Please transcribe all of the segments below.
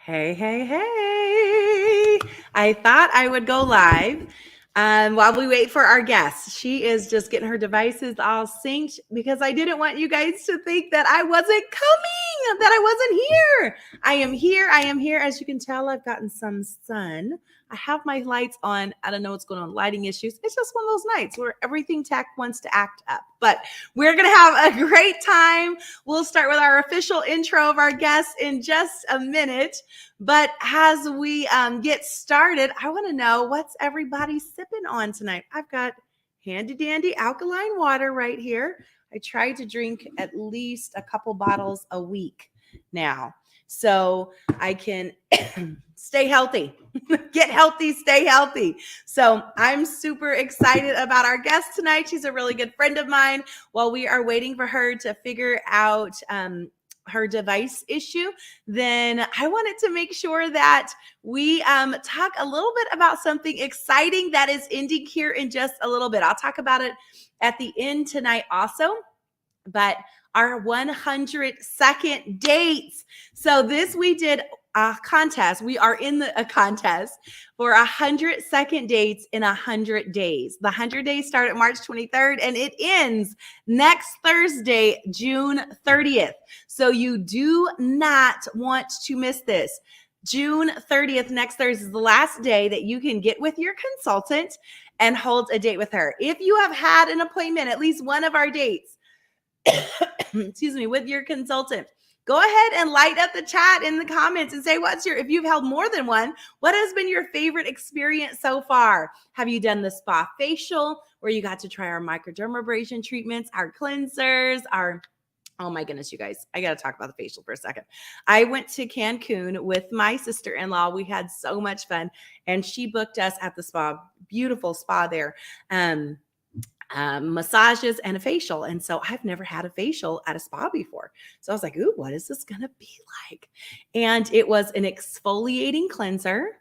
Hey, hey, hey. I thought I would go live while we wait for our guest. She is just getting her devices all synced because I didn't want you guys to think that I wasn't coming, that I wasn't here. I am here. I am here. As you can tell, I've gotten some sun. I have my lights on. I don't know what's going on, lighting issues. It's just one of those nights where everything tech wants to act up. But we're going to have a great time. We'll start with our official intro of our guests in just a minute. But as we get started, I want to know what's everybody sipping on tonight. I've got handy dandy alkaline water right here. I try to drink at least a couple bottles a week now, so I can stay healthy, get healthy, stay healthy. So I'm super excited about our guest tonight. She's a really good friend of mine. While we are waiting for her to figure out her device issue, then I wanted to make sure that we talk a little bit about something exciting that is ending here in just a little bit. I'll talk about it at the end tonight also, but our 100-second dates. So this we did a contest. We are in a contest for 100-second dates in 100 days. The 100 days start at March 23rd and it ends next Thursday, June 30th. So you do not want to miss this. June 30th, next Thursday, is the last day that you can get with your consultant and hold a date with her. If you have had an appointment, at least one of our dates, excuse me, with your consultant, go ahead and light up the chat in the comments and say if you've held more than one, what has been your favorite experience so far? Have you done the spa facial where you got to try our microdermabrasion treatments, our cleansers, oh my goodness, you guys, I got to talk about the facial for a second. I went to Cancun with my sister-in-law. We had so much fun and she booked us at the spa, beautiful spa there. Massages and a facial. And so I've never had a facial at a spa before. So I was like, ooh, what is this going to be like? And it was an exfoliating cleanser,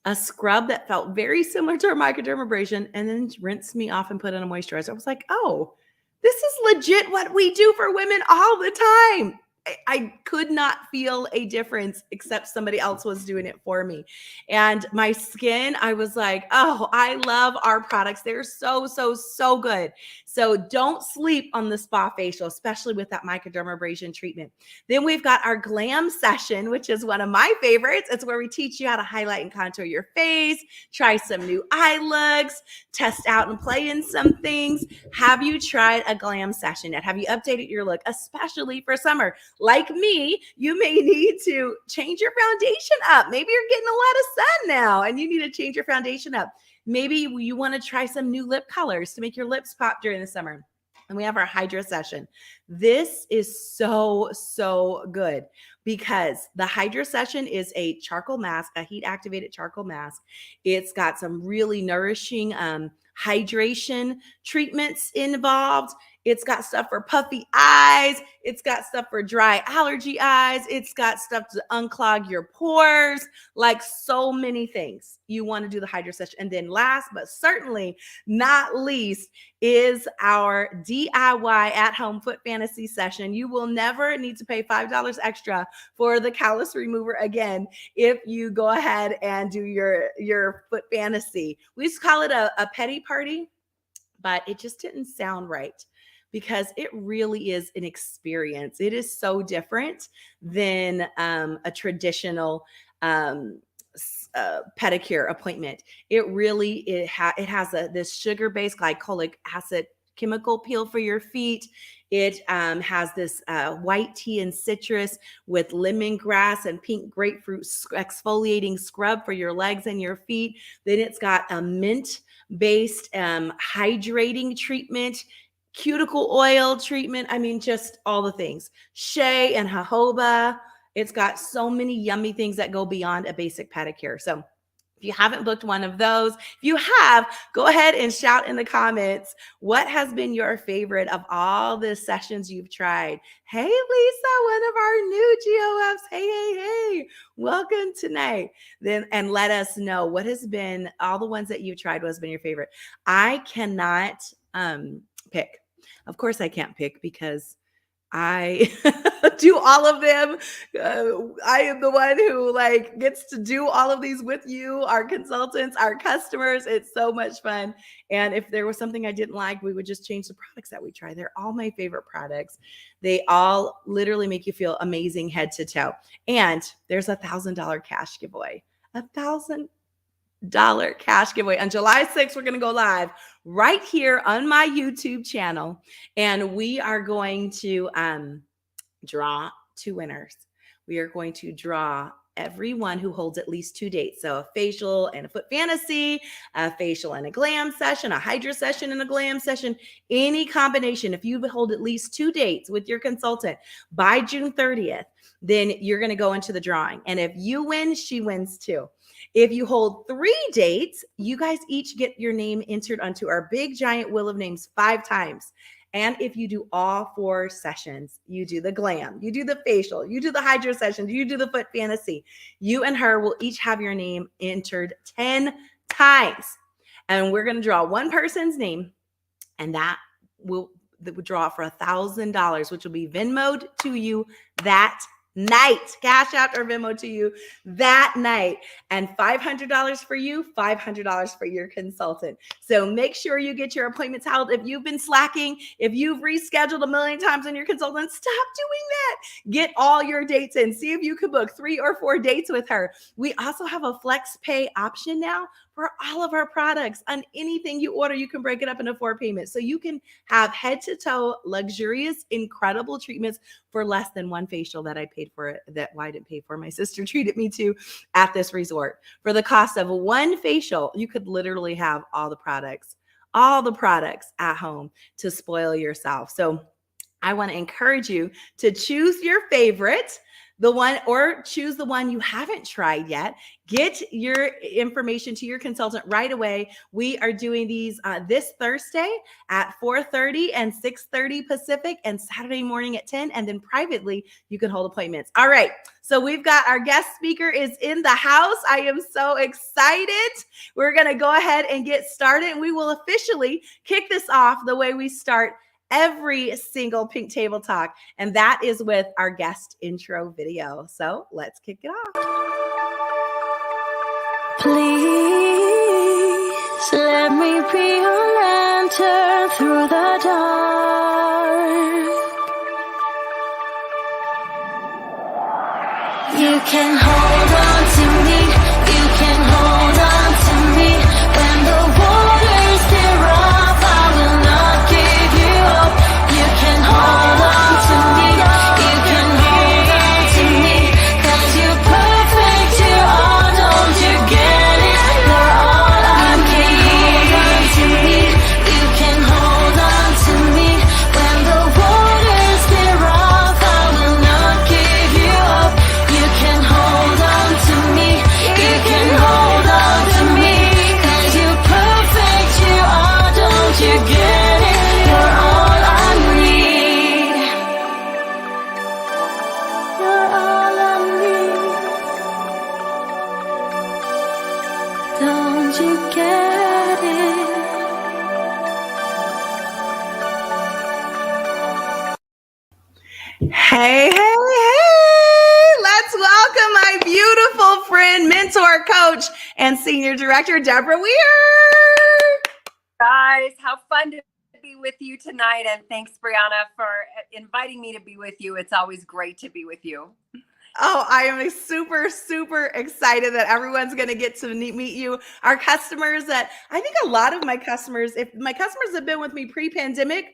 a scrub that felt very similar to our microdermabrasion, and then rinsed me off and put in a moisturizer. I was like, oh, this is legit what we do for women all the time. I could not feel a difference except somebody else was doing it for me. And my skin, I was like, oh, I love our products. They're so, so, so good. So don't sleep on the spa facial, especially with that microdermabrasion treatment. Then we've got our glam session, which is one of my favorites. It's where we teach you how to highlight and contour your face, try some new eye looks, test out and play in some things. Have you tried a glam session yet? Have you updated your look, especially for summer? Like me, you may need to change your foundation up. Maybe you're getting a lot of sun now and you need to change your foundation up. Maybe you want to try some new lip colors to make your lips pop during the summer. And we have our Hydra session. This is so, so good because the Hydra session is a charcoal mask, a heat activated charcoal mask. It's got some really nourishing hydration treatments involved. It's got stuff for puffy eyes. It's got stuff for dry allergy eyes. It's got stuff to unclog your pores, like so many things. You want to do the Hydra session. And then last, but certainly not least, is our DIY at-home foot fantasy session. You will never need to pay $5 extra for the callus remover again if you go ahead and do your foot fantasy. We used to call it a petty party, but it just didn't sound right, because it really is an experience. It is so different than a traditional pedicure appointment. It really, it has this sugar-based glycolic acid chemical peel for your feet. It has this white tea and citrus with lemongrass and pink grapefruit exfoliating scrub for your legs and your feet. Then it's got a mint-based hydrating treatment, cuticle oil treatment. I mean, just all the things. Shea and jojoba. It's got so many yummy things that go beyond a basic pedicure. So if you haven't booked one of those, if you have, go ahead and shout in the comments, what has been your favorite of all the sessions you've tried? Hey, Lisa, one of our new GOFs. Hey. Welcome tonight. And let us know what has been, all the ones that you've tried, what has been your favorite. I cannot pick. Of course I can't pick because I do all of them. I am the one who like gets to do all of these with you, our consultants, our customers. It's so much fun. And if there was something I didn't like, we would just change the products that we try. They're all my favorite products. They all literally make you feel amazing head to toe. And there's $1,000 cash giveaway. $1,000 cash giveaway on July 6th. We're going to go live right here on my YouTube channel, and we are going to draw 2 winners. We are going to draw everyone who holds at least 2 dates. So a facial and a foot fantasy, a facial and a glam session, a hydra session and a glam session, any combination. If you hold at least 2 dates with your consultant by June 30th, then you're going to go into the drawing. And if you win, she wins too. If you hold 3 dates, you guys each get your name entered onto our big giant wheel of names 5 times. And if you do all 4 sessions, you do the glam, you do the facial, you do the hydra session, you do the foot fantasy, you and her will each have your name entered 10 times. And we're going to draw one person's name, and that will draw for $1,000, which will be Venmo'd to you that night. Cash out or Venmo to you that night. And $500 for you, $500 for your consultant. So make sure you get your appointments held. If you've been slacking, if you've rescheduled a million times on your consultant, stop doing that. Get all your dates in. See if you can book 3 or 4 dates with her. We also have a flex pay option now for all of our products. On anything you order, you can break it up into 4 payments. So you can have head to toe, luxurious, incredible treatments for less than one facial that I paid for, I didn't pay for. My sister treated me to at this resort. For the cost of one facial, you could literally have all the products at home to spoil yourself. So I want to encourage you to choose your favorite, the one, or choose the one you haven't tried yet. Get your information to your consultant right away. We are doing these this Thursday at 4:30 and 6:30 Pacific, and Saturday morning at 10. And then privately, you can hold appointments. All right. So we've got our guest speaker is in the house. I am so excited. We're going to go ahead and get started, and we will officially kick this off the way we start every single Pink Table Talk, and that is with our guest intro video. So let's kick it off. Please let me be your lantern through the dark. You can hold on to me. You can hold on to me. When the waters get rough, I will not give you up. You can hold on to me. You can hold on to me. 'Cause you're perfect, you are, don't you get it? You're all I need. Hold on to me. You can hold on to me. When the waters get rough, I will not give you up. You can hold on to me. You can hold on to me. 'Cause you're perfect, you are, don't you get it? You're all I need. You're all I need. Don't you get it? Hey, let's welcome my beautiful friend, mentor, coach, and senior director, Deborah Weir. Guys, how fun to be with you tonight. And thanks, Brianna, for inviting me to be with you. It's always great to be with you. Oh, I am super, super excited that everyone's going to get to meet you. Our customers, that I think a lot of my customers, if my customers have been with me pre-pandemic,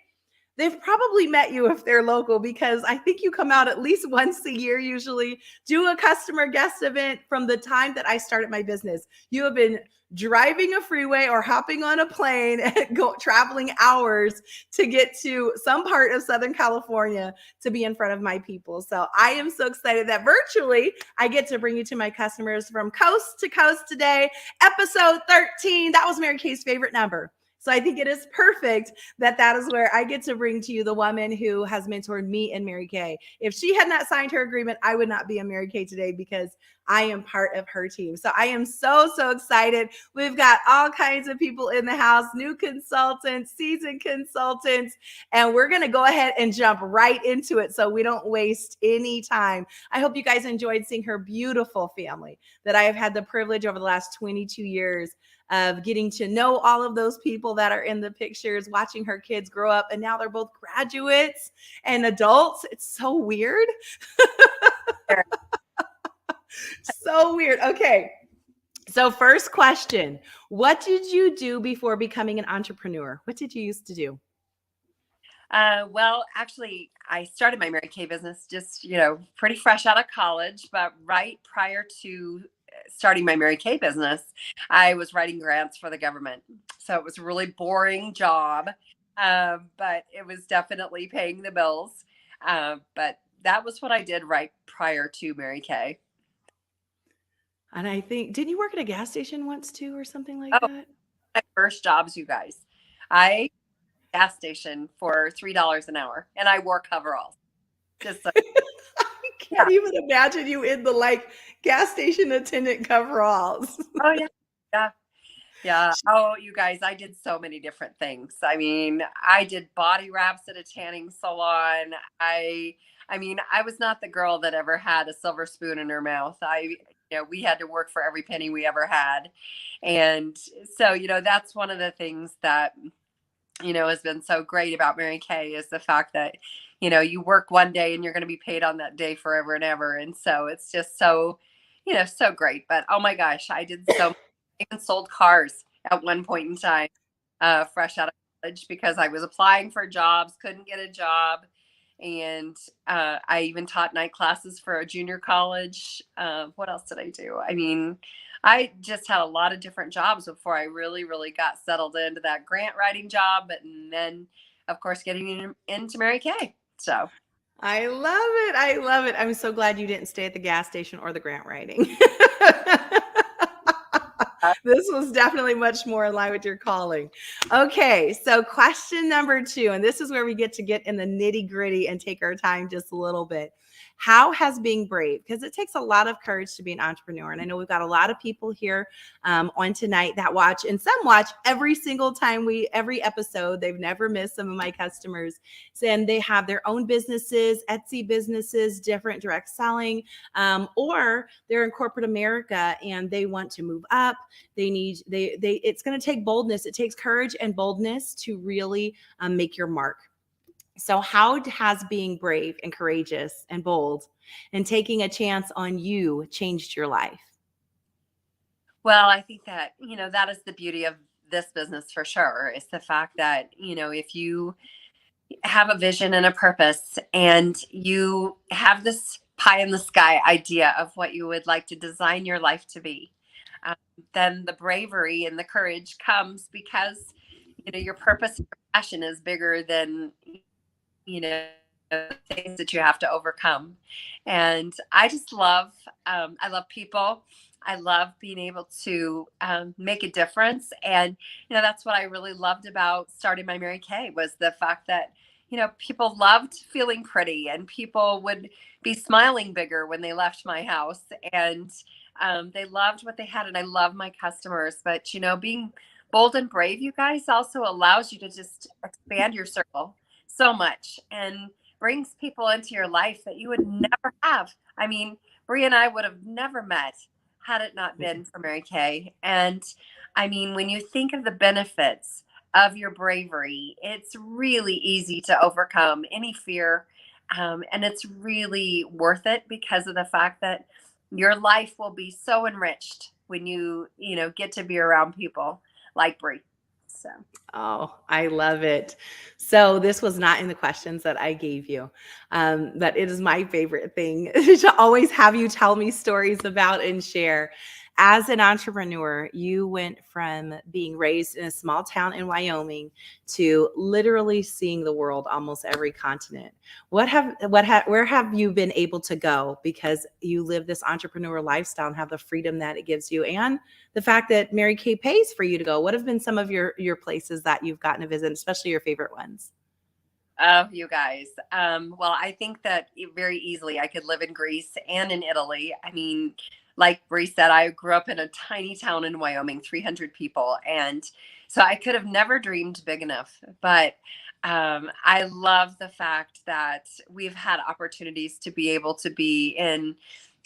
they've probably met you if they're local, because I think you come out at least once a year, usually do a customer guest event. From the time that I started my business, you have been driving a freeway or hopping on a plane and traveling hours to get to some part of Southern California to be in front of my people. So I am so excited that virtually I get to bring you to my customers from coast to coast today. Episode 13. That was Mary Kay's favorite number. So I think it is perfect that that is where I get to bring to you the woman who has mentored me and Mary Kay. If she had not signed her agreement, I would not be a Mary Kay today because I am part of her team. So I am so, so excited. We've got all kinds of people in the house, new consultants, seasoned consultants, and we're going to go ahead and jump right into it so we don't waste any time. I hope you guys enjoyed seeing her beautiful family that I have had the privilege over the last 22 years of getting to know all of those people that are in the pictures, watching her kids grow up, and now they're both graduates and adults. It's so weird. So weird. Okay. So first question, what did you do before becoming an entrepreneur? What did you used to do? Well, actually, I started my Mary Kay business just, pretty fresh out of college, but right prior to starting my Mary Kay business, I was writing grants for the government. So it was a really boring job, but it was definitely paying the bills. But that was what I did right prior to Mary Kay. And I think, didn't you work at a gas station once too, or something like Oh, that? my first jobs, you guys. I gas station for $3 an hour, and I wore coveralls. Just so, I can't even imagine you in the gas station attendant coveralls. oh yeah. Yeah. Oh, you guys, I did so many different things. I mean, I did body wraps at a tanning salon. I was not the girl that ever had a silver spoon in her mouth. We had to work for every penny we ever had. And so, that's one of the things that, has been so great about Mary Kay is the fact that, you work one day and you're going to be paid on that day forever and ever. And so it's just so, so great. But oh my gosh, I did so even sold cars at one point in time, fresh out of college, because I was applying for jobs, couldn't get a job. And I even taught night classes for a junior college. What else did I do? I mean, I just had a lot of different jobs before I really, really got settled into that grant writing job. And then, of course, getting into Mary Kay. So I love it. I love it. I'm so glad you didn't stay at the gas station or the grant writing. This was definitely much more in line with your calling. Okay, so question number 2, and this is where we get in the nitty gritty and take our time just a little bit. How has being brave, because it takes a lot of courage to be an entrepreneur. And I know we've got a lot of people here on tonight that watch, and some watch every single time every episode. They've never missed. Some of my customers, and they have their own businesses, Etsy businesses, different direct selling, or they're in corporate America and they want to move up. It's going to take boldness. It takes courage and boldness to really make your mark. So how has being brave and courageous and bold and taking a chance on you changed your life? Well, I think that, that is the beauty of this business for sure. It's the fact that, if you have a vision and a purpose and you have this pie in the sky idea of what you would like to design your life to be, then the bravery and the courage comes because, your purpose and your passion is bigger than, things that you have to overcome. And I just love, I love people. I love being able to make a difference. And, that's what I really loved about starting my Mary Kay was the fact that, people loved feeling pretty and people would be smiling bigger when they left my house. And they loved what they had. And I love my customers. But, being bold and brave, you guys, also allows you to just expand your circle so much and brings people into your life that you would never have. I mean, Brie and I would have never met had it not been for Mary Kay. And I mean, when you think of the benefits of your bravery, it's really easy to overcome any fear. And it's really worth it because of the fact that your life will be so enriched when you get to be around people like Brie. So. Oh, I love it. So this was not in the questions that I gave you, but it is my favorite thing to always have you tell me stories about and share. as an entrepreneur, you went from being raised in a small town in Wyoming to literally seeing the world, almost every continent. Where have you been able to go because you live this entrepreneur lifestyle and have the freedom that it gives you, and the fact that Mary Kay pays for you to go? What have been some of your places that you've gotten to visit, especially your favorite ones? Oh, you guys. Well, I think that very easily I could live in Greece and in Italy. I mean, like Bree said, I grew up in a tiny town in Wyoming, 300 people. And so I could have never dreamed big enough. But I love the fact that we've had opportunities to be able to be in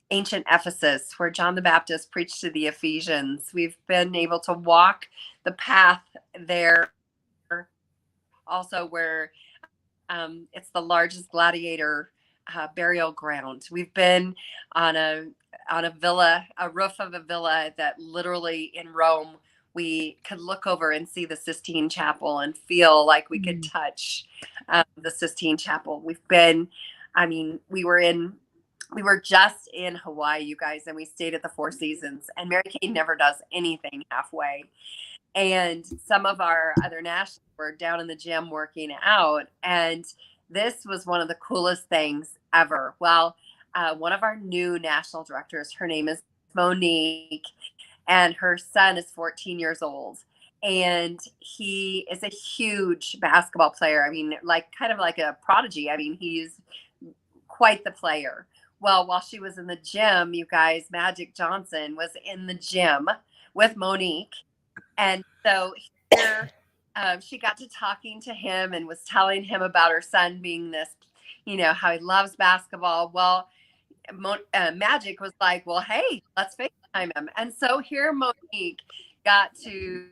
ancient Ephesus, where John the Baptist preached to the Ephesians. We've been able to walk the path there, also where it's the largest gladiator burial ground. We've been on a villa, a roof of a villa that literally in Rome we could look over and see the Sistine Chapel and feel like we could touch the Sistine Chapel. We've been, I mean, we were just in Hawaii, you guys, and we stayed at the Four Seasons. And Mary Kay never does anything halfway. And some of our other nationals were down in the gym working out. And this was one of the coolest things ever. Well, one of our new national directors, her name is Monique, and her son is 14 years old. And he is a huge basketball player. I mean, like kind of like a prodigy. I mean, he's quite the player. Well, while she was in the gym, you guys, Magic Johnson was in the gym with Monique. And so here she got to talking to him and was telling him about her son being this, how he loves basketball. Well, Magic was like, well, hey, let's FaceTime him. And so here Monique got to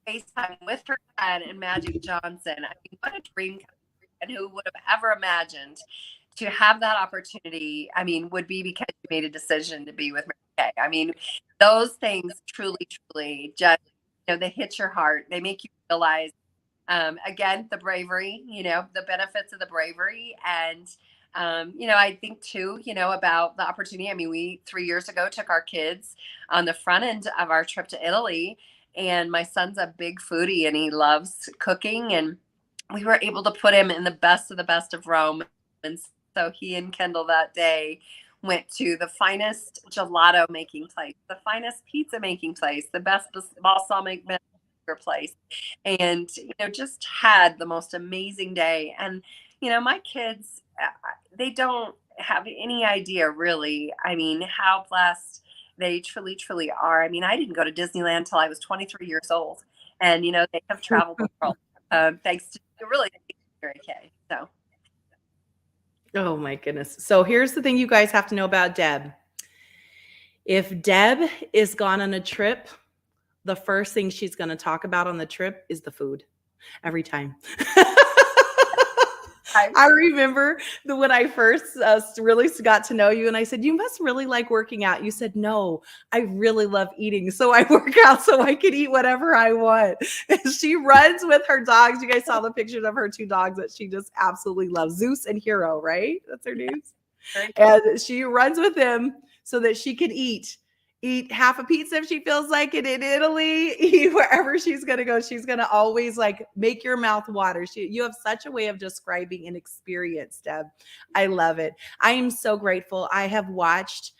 FaceTime with her son and Magic Johnson. I mean, what a dream come true. And who would have ever imagined to have that opportunity? I mean, would be because you made a decision to be with Mary Kay. I mean, those things truly just, they hit your heart. They make you realize, again, the bravery, the benefits of the bravery. And, I think too, about the opportunity. I mean, we 3 years ago took our kids on the front end of our trip to Italy, and my son's a big foodie and he loves cooking. And we were able to put him in the best of Rome. And so he and Kendall that day went to the finest gelato making place, the finest pizza making place, the best balsamic vinegar place, and just had the most amazing day. And my kids, they don't have any idea really, I mean, how blessed they truly are. I mean, I didn't go to Disneyland till I was 23 years old, and they have traveled the world thanks to really Mary Kay. So Oh my goodness. So here's the thing you guys have to know about Deb. If Deb is gone on a trip, the first thing she's going to talk about on the trip is the food every time. I remember when I first really got to know you and I said, you must really like working out. You said, no, I really love eating. So I work out so I can eat whatever I want. And she runs with her dogs. You guys saw the pictures of her two dogs that she just absolutely loves. Zeus and Hero, right? That's her names. And she runs with them so that she can eat half a pizza if she feels like it in Italy, eat wherever she's going to go. She's going to always like make your mouth water. You have such a way of describing an experience, Deb. I love it. I am so grateful. I have watched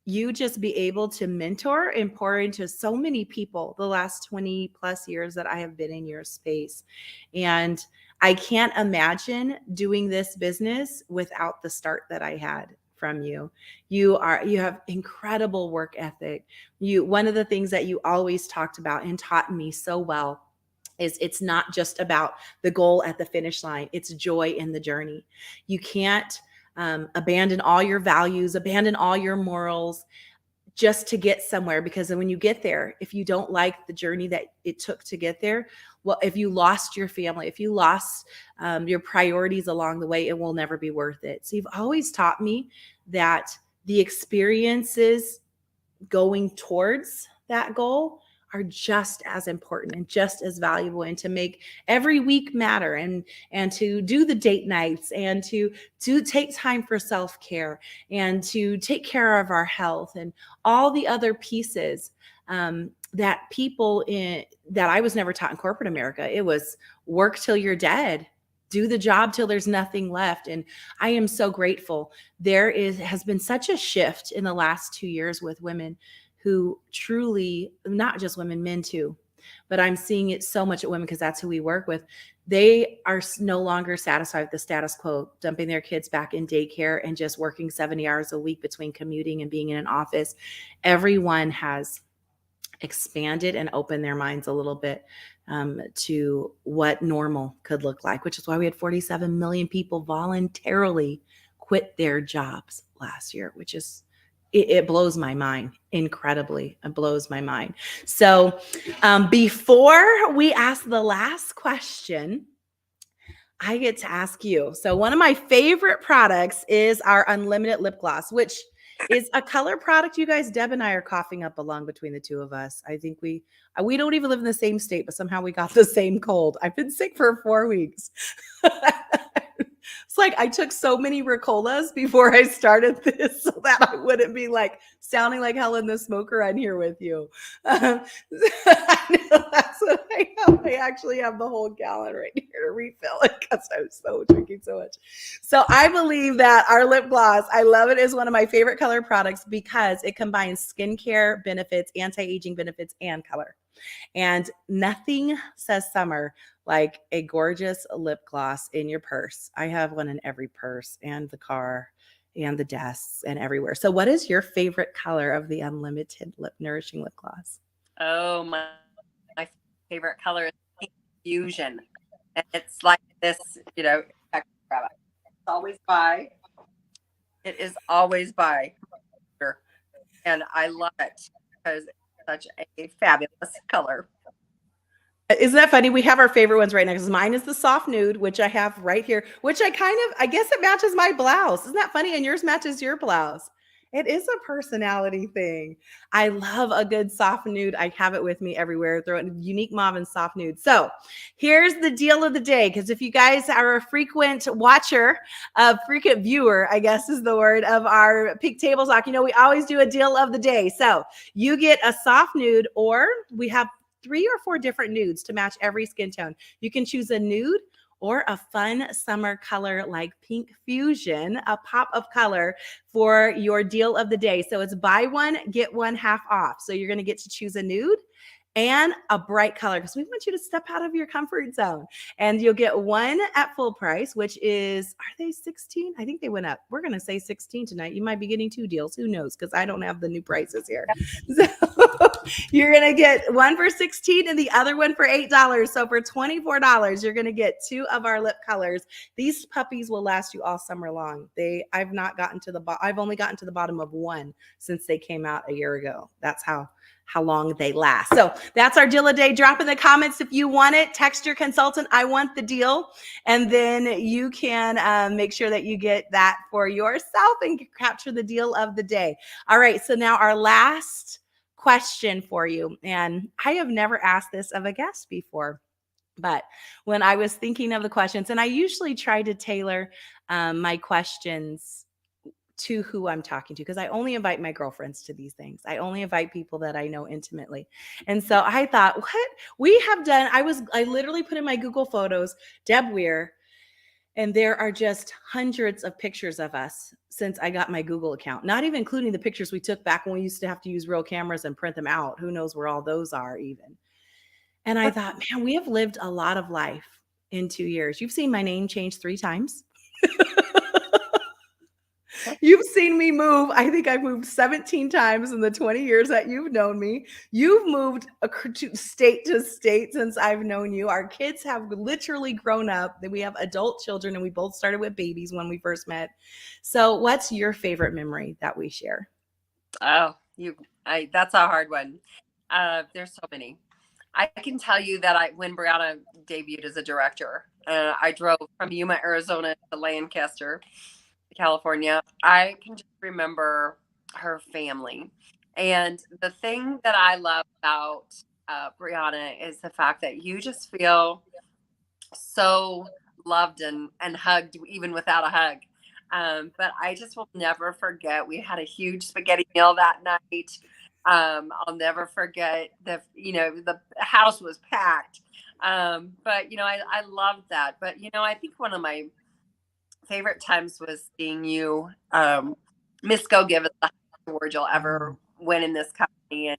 you just be able to mentor and pour into so many people the last 20 plus years that I have been in your space. And I can't imagine doing this business without the start that I had from you. You have incredible work ethic. One of the things that you always talked about and taught me so well is it's not just about the goal at the finish line. It's joy in the journey. You can't abandon all your values, abandon all your morals just to get somewhere, because when you get there, if you don't like the journey that it took to get there, well, if you lost your family, if you lost your priorities along the way, it will never be worth it. So you've always taught me that the experiences going towards that goal are just as important and just as valuable, and to make every week matter, and to do the date nights, and to take time for self-care, and to take care of our health, and all the other pieces that people in that I was never taught in corporate America. It was work till you're dead, do the job till there's nothing left. And I am so grateful. Has been such a shift in the last 2 years with women who truly, not just women, men too, but I'm seeing it so much at women because that's who we work with. They are no longer satisfied with the status quo, dumping their kids back in daycare and just working 70 hours a week between commuting and being in an office. Everyone has expanded and opened their minds a little bit to what normal could look like, which is why we had 47 million people voluntarily quit their jobs last year, which is, it blows my mind incredibly. It blows my mind. So before we ask the last question, I get to ask you. So one of my favorite products is our Unlimited Lip Gloss, which is a color product. You guys, Deb and I are coughing up along between the two of us. I think we don't even live in the same state, but somehow we got the same cold. I've been sick for 4 weeks. It's like I took so many Ricolas before I started this so that I wouldn't be like sounding like Helen the Smoker on here with you. I know that's what I have. I actually have the whole gallon right here to refill it because I'm so drinking so much. So I believe that our lip gloss, I love it, is one of my favorite color products because it combines skincare benefits, anti-aging benefits, and color. And nothing says summer like a gorgeous lip gloss in your purse. I have one in every purse and the car and the desks and everywhere. So what is your favorite color of the Unlimited Nourishing Lip Gloss? Oh, my favorite color is Pink Fusion. And it's like this, it's always by. It is always by. And I love it because it's such a fabulous color. Isn't that funny? We have our favorite ones right now because mine is the soft nude, which I have right here, which I guess it matches my blouse. Isn't that funny? And yours matches your blouse. It is a personality thing. I love a good soft nude. I have it with me everywhere. Throw it in Unique Mauve and soft nude. So here's the deal of the day. Because if you guys are a frequent watcher, a frequent viewer, I guess is the word, of our Pink Table Talk, we always do a deal of the day. So you get a soft nude, or we have 3 or 4 different nudes to match every skin tone. You can choose a nude or a fun summer color like Pink Fusion, a pop of color for your deal of the day. So it's buy one, get one half off. So you're going to get to choose a nude and a bright color because we want you to step out of your comfort zone. And you'll get one at full price, which is, are they 16? I think they went up. We're going to say 16 tonight. You might be getting 2 deals. Who knows? Because I don't have the new prices here. So you're going to get one for 16 and the other one for $8. So for $24, you're going to get 2 of our lip colors. These puppies will last you all summer long. I've only gotten to the bottom of one since they came out a year ago. That's how long they last. So that's our deal of the day. Drop in the comments if you want it. Text your consultant, I want the deal. And then you can make sure that you get that for yourself and capture the deal of the day. All right. So now our last question for you. And I have never asked this of a guest before, but when I was thinking of the questions, and I usually try to tailor my questions to who I'm talking to, because I only invite my girlfriends to these things. I only invite people that I know intimately. And so I thought, what we have done, I literally put in my Google Photos, Deb Weir, and there are just hundreds of pictures of us since I got my Google account, not even including the pictures we took back when we used to have to use real cameras and print them out. Who knows where all those are even. And I thought, man, we have lived a lot of life in 2 years. You've seen my name change 3 times. You've seen me move. I think I've moved 17 times in the 20 years that you've known me. You've moved state to state since I've known you. Our kids have literally grown up. We have adult children, and we both started with babies when we first met. So what's your favorite memory that we share? Oh, that's a hard one. There's so many. I can tell you that when Brianna debuted as a director, I drove from Yuma, Arizona to Lancaster, California. I can just remember her family. And the thing that I love about Brianna, is the fact that you just feel so loved and hugged even without a hug. But I just will never forget, we had a huge spaghetti meal that night. I'll never forget the house was packed. But I loved that. But I think one of my favorite times was seeing you, Miss Go Give us the highest award you'll ever win in this company.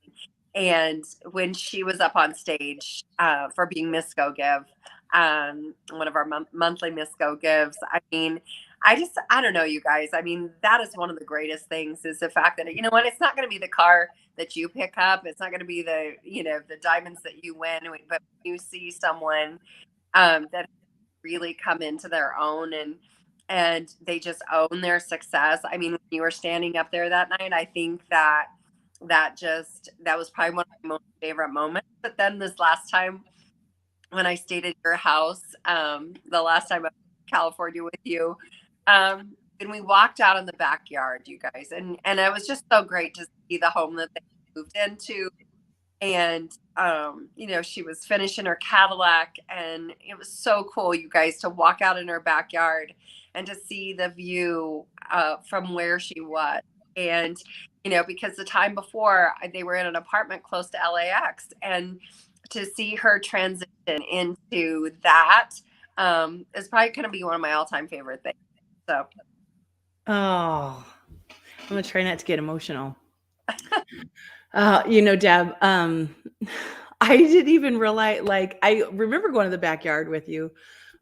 And when she was up on stage for being Miss Go Give, one of our monthly Miss Go Gives, I mean, I don't know, you guys. I mean, that is one of the greatest things, is the fact that, it's not going to be the car that you pick up. It's not going to be the diamonds that you win, but you see someone that really come into their own, and they just own their success. I mean, when you were standing up there that night, I think that was probably one of my most favorite moments. But then this last time when I stayed at your house, the last time I was in California with you, and we walked out in the backyard, you guys, and it was just so great to see the home that they moved into. And she was finishing her Cadillac, and it was so cool, you guys, to walk out in her backyard and to see the view from where she was. And because the time before, they were in an apartment close to LAX, and to see her transition into that is probably going to be one of my all-time favorite things. So Oh, I'm gonna try not to get emotional. Deb, I didn't even realize, like, I remember going to the backyard with you,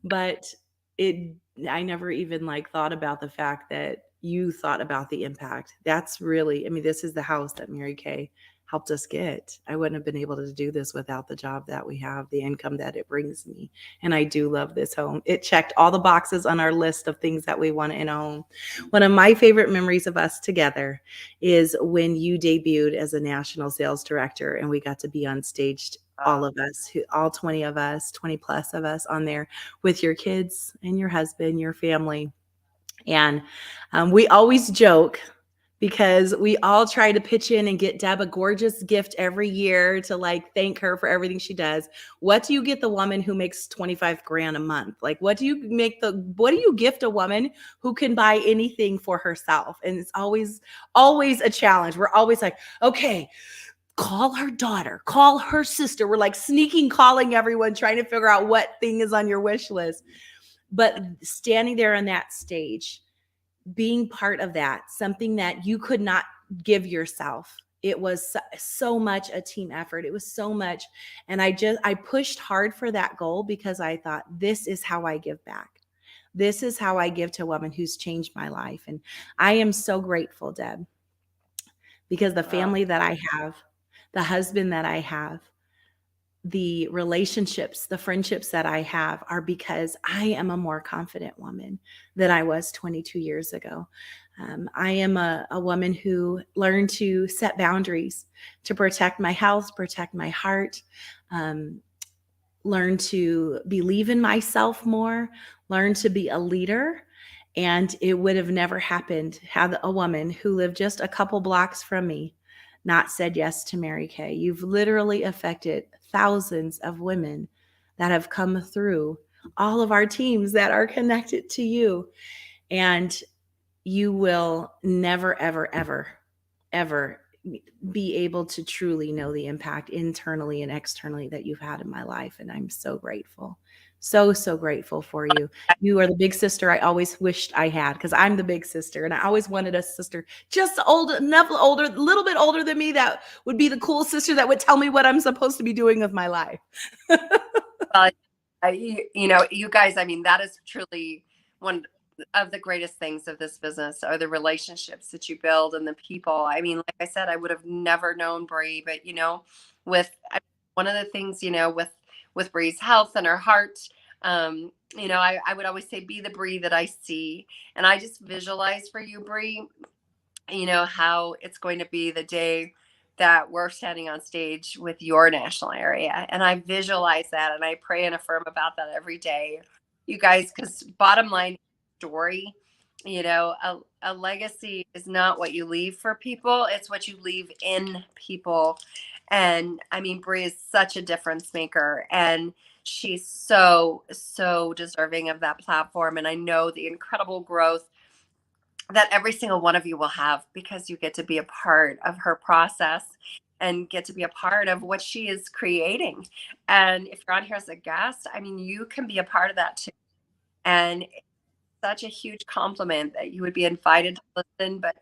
but I never even thought about the fact that you thought about the impact. That's really, I mean, this is the house that Mary Kay helped us get. I wouldn't have been able to do this without the job that we have, the income that it brings me. And I do love this home. It checked all the boxes on our list of things that we want in a home. One of my favorite memories of us together is when you debuted as a national sales director, and we got to be on stage, all of us, all 20 of us, 20 plus of us on there with your kids and your husband, your family. And we always joke, because we all try to pitch in and get Deb a gorgeous gift every year to thank her for everything she does. What do you get the woman who makes 25 grand a month? What do you gift a woman who can buy anything for herself? And it's always a challenge. We're always like, okay, call her daughter, call her sister. We're sneaking calling everyone, trying to figure out what thing is on your wish list. But standing there on that stage, being part of that, something that you could not give yourself. It was so much a team effort. It was so much. And I pushed hard for that goal, because I thought, this is how I give back. This is how I give to a woman who's changed my life. And I am so grateful, Deb, because the family that I have, the husband that I have, the relationships, the friendships that I have are because I am a more confident woman than I was 22 years ago. I am a woman who learned to set boundaries to protect my health, protect my heart, learn to believe in myself more, learn to be a leader. And it would have never happened had a woman who lived just a couple blocks from me not said yes to Mary Kay. You've literally affected thousands of women that have come through all of our teams that are connected to you. And you will never, ever, ever, ever be able to truly know the impact internally and externally that you've had in my life. And I'm so grateful. So, so grateful for you. You are the big sister I always wished I had, because I'm the big sister. And I always wanted a sister just enough older, a little bit older than me, that would be the cool sister that would tell me what I'm supposed to be doing with my life. Well, you guys, I mean, that is truly one of the greatest things of this business, are the relationships that you build and the people. I mean, like I said, I would have never known Bree, but with one of the things, with Bree's health and her heart, I would always say, be the Bree that I see. And I just visualize for you, Bree, how it's going to be the day that we're standing on stage with your national area. And I visualize that, and I pray and affirm about that every day, you guys, because bottom line story, a legacy is not what you leave for people, it's what you leave in people. And I mean, Bree is such a difference maker, and she's so, so deserving of that platform. And I know the incredible growth that every single one of you will have because you get to be a part of her process and get to be a part of what she is creating. And if you're on here as a guest, I mean, you can be a part of that too. And it's such a huge compliment that you would be invited to listen. But,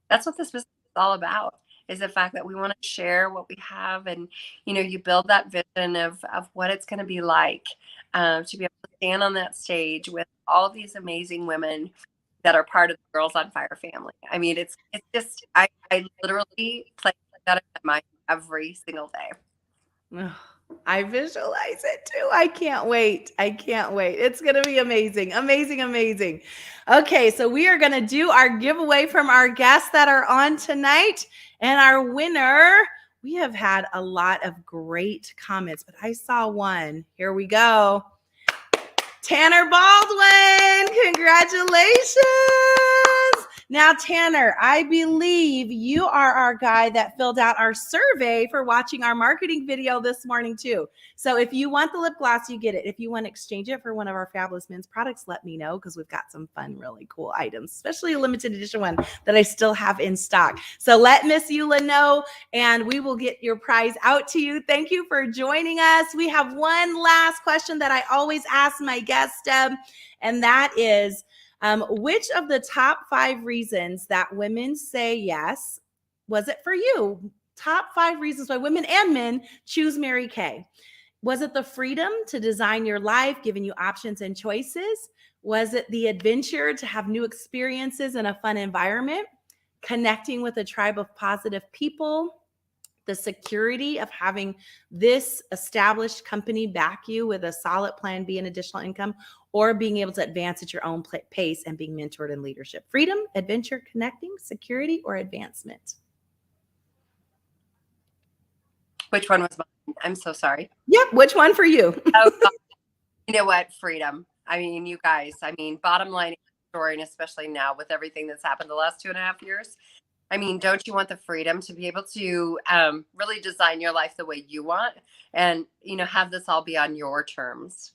that's what this business is all about, is the fact that we want to share what we have. And, you build that vision of what it's going to be like to be able to stand on that stage with all these amazing women that are part of the Girls on Fire family. I mean, it's just, I literally play that in my mind every single day. Ugh, I visualize it too. I can't wait. I can't wait. It's going to be amazing. Amazing, amazing. Okay, so we are going to do our giveaway from our guests that are on tonight. And our winner, we have had a lot of great comments, but I saw one. Here we go. Tanner Baldwin, congratulations. Now, Tanner, I believe you are our guy that filled out our survey for watching our marketing video this morning too. So if you want the lip gloss, you get it. If you want to exchange it for one of our Fabulous Men's products, let me know, because we've got some fun, really cool items, especially a limited edition one that I still have in stock. So let Miss Eula know, and we will get your prize out to you. Thank you for joining us. We have one last question that I always ask my guests, Deb, and that is, which of the top 5 reasons that women say yes was it for you? Top 5 reasons why women and men choose Mary Kay. Was it the freedom to design your life, giving you options and choices? Was it the adventure to have new experiences in a fun environment? Connecting with a tribe of positive people? The security of having this established company back you with a solid plan B and additional income, or being able to advance at your own pace and being mentored in leadership? Freedom, adventure, connecting, security, or advancement? Which one was mine? I'm so sorry. Yep. Which one for you? Oh, you know what? Freedom. I mean, you guys, bottom line story, and especially now with everything that's happened the last 2.5 years, I mean, don't you want the freedom to be able to really design your life the way you want, and, have this all be on your terms?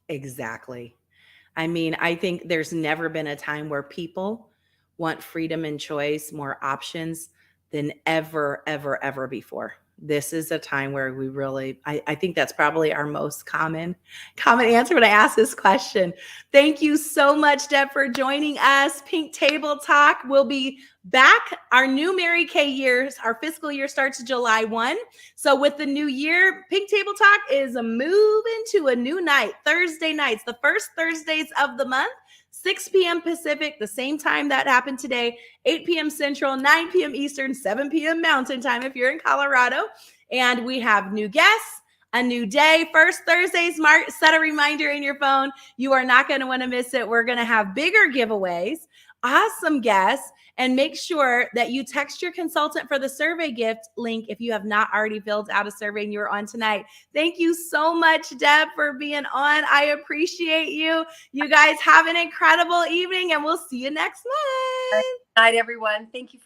Exactly. I mean, I think there's never been a time where people want freedom and choice, more options than ever, ever, ever before. This is a time where we really, I think that's probably our most common answer when I ask this question. Thank you so much, Deb, for joining us. Pink Table Talk will be back. Our new Mary Kay years, our fiscal year starts July 1. So with the new year, Pink Table Talk is moving to a new night, Thursday nights, the first Thursdays of the month. 6 p.m. Pacific, the same time that happened today, 8 p.m. Central, 9 p.m. Eastern, 7 p.m. Mountain Time if you're in Colorado. And we have new guests, a new day. First Thursdays, set a reminder in your phone. You are not going to want to miss it. We're going to have bigger giveaways, awesome guests, and make sure that you text your consultant for the survey gift link if you have not already filled out a survey and you're on tonight. Thank you so much, Deb, for being on. I appreciate you. You guys have an incredible evening, and we'll see you next month. Good night, everyone. Thank you for